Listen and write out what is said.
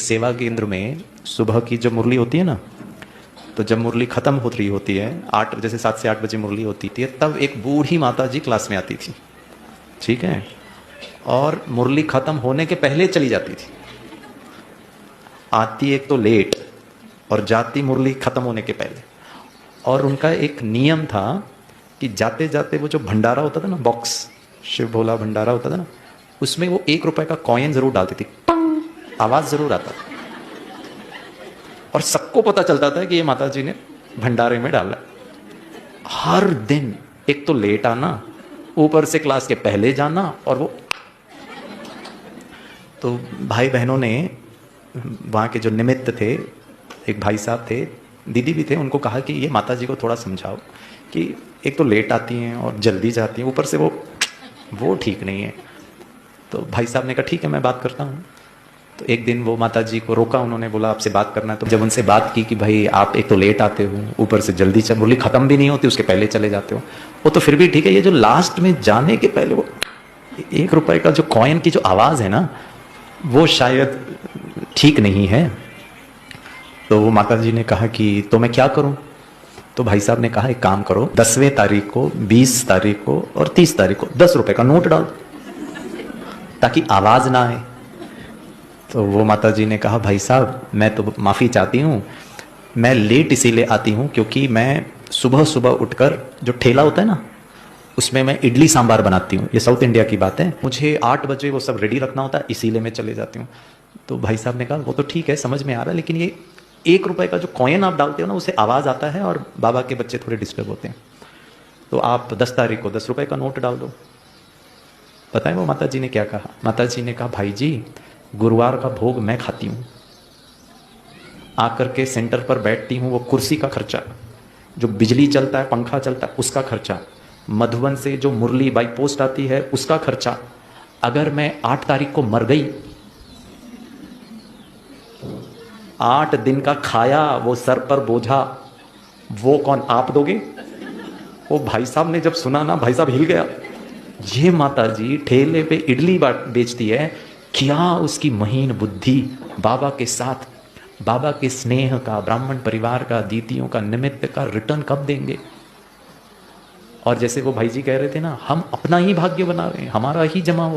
सेवा केंद्र में सुबह की जब मुरली होती है ना, तो जब मुरली खत्म हो रही होती है 8, जैसे 7 से 8 बजे मुरली होती थी, तब एक बूढ़ी माता जी क्लास में आती थी, ठीक है, और मुरली खत्म होने के पहले चली जाती थी। आती एक तो लेट और जाती मुरली खत्म होने के पहले। और उनका एक नियम था कि जाते जाते वो जो भंडारा होता था ना, बॉक्स, शिव भोला भंडारा होता था ना, उसमें वो 1 रुपए का कॉइन जरूर डालती थी, पंग आवाज जरूर आता था, और सबको पता चलता था कि ये माता जी ने भंडारे में डाला। हर दिन एक तो लेट आना, ऊपर से क्लास के पहले जाना, और वो तो भाई बहनों ने वहाँ के जो निमित्त थे, एक भाई साहब थे, दीदी भी थे, उनको कहा कि ये माता जी को थोड़ा समझाओ कि एक तो लेट आती हैं और जल्दी जाती हैं, ऊपर से वो ठीक नहीं है। तो भाई साहब ने कहा ठीक है मैं बात करता हूँ। तो एक दिन वो माता जी को रोका, उन्होंने बोला आपसे बात करना है। तो जब उनसे बात की कि भाई आप एक तो लेट आते हो, ऊपर से जल्दी मुरली खत्म भी नहीं होती, उसके पहले चले जाते हो, वो तो फिर भी ठीक है, ये जो लास्ट में जाने के पहले वो 1 रुपए का जो कॉइन की जो आवाज़ है ना, वो शायद ठीक नहीं है। तो वो माता जी ने कहा कि तो मैं क्या करूं? तो भाई साहब ने कहा एक काम करो, 10वें तारीख को, 20 तारीख को और 30 तारीख को 10 रुपए का नोट डाल, ताकि आवाज ना आए। तो वो माता जी ने कहा भाई साहब मैं तो माफ़ी चाहती हूँ, मैं लेट इसीलिए आती हूँ क्योंकि मैं सुबह सुबह उठकर जो ठेला होता है ना, उसमें मैं इडली सांबार बनाती हूँ, ये साउथ इंडिया की बात है, मुझे 8 बजे वो सब रेडी रखना होता है, इसीलिए मैं चले जाती हूँ। तो भाई साहब ने कहा वो तो ठीक है, समझ में आ रहा है, लेकिन ये 1 रुपए का जो कॉइन आप डालते हो ना, उसे आवाज़ आता है और बाबा के बच्चे थोड़े डिस्टर्ब होते हैं, तो आप 10 तारीख को 10 रुपए का नोट डाल दो। पता है वो माता जी ने क्या कहा? माता जी ने कहा भाई जी गुरुवार का भोग मैं खाती हूँ, आकर के सेंटर पर बैठती हूँ, वो कुर्सी का खर्चा, जो बिजली चलता है, पंखा चलता है, उसका खर्चा, मधुबन से जो मुरली बाई पोस्ट आती है उसका खर्चा। अगर मैं 8 तारीख को मर गई, 8 दिन का खाया वो सर पर बोझा, वो कौन आप दोगे? वो भाई साहब ने जब सुना ना, भाई साहब हिल गया। ये माता जी ठेले पे इडली बेचती है, क्या उसकी महीन बुद्धि बाबा के साथ, बाबा के स्नेह का, ब्राह्मण परिवार का, दीदियों का, निमित्त का रिटर्न कब देंगे? और जैसे वो भाई जी कह रहे थे ना, हम अपना ही भाग्य बना रहे हैं, हमारा ही जमा हो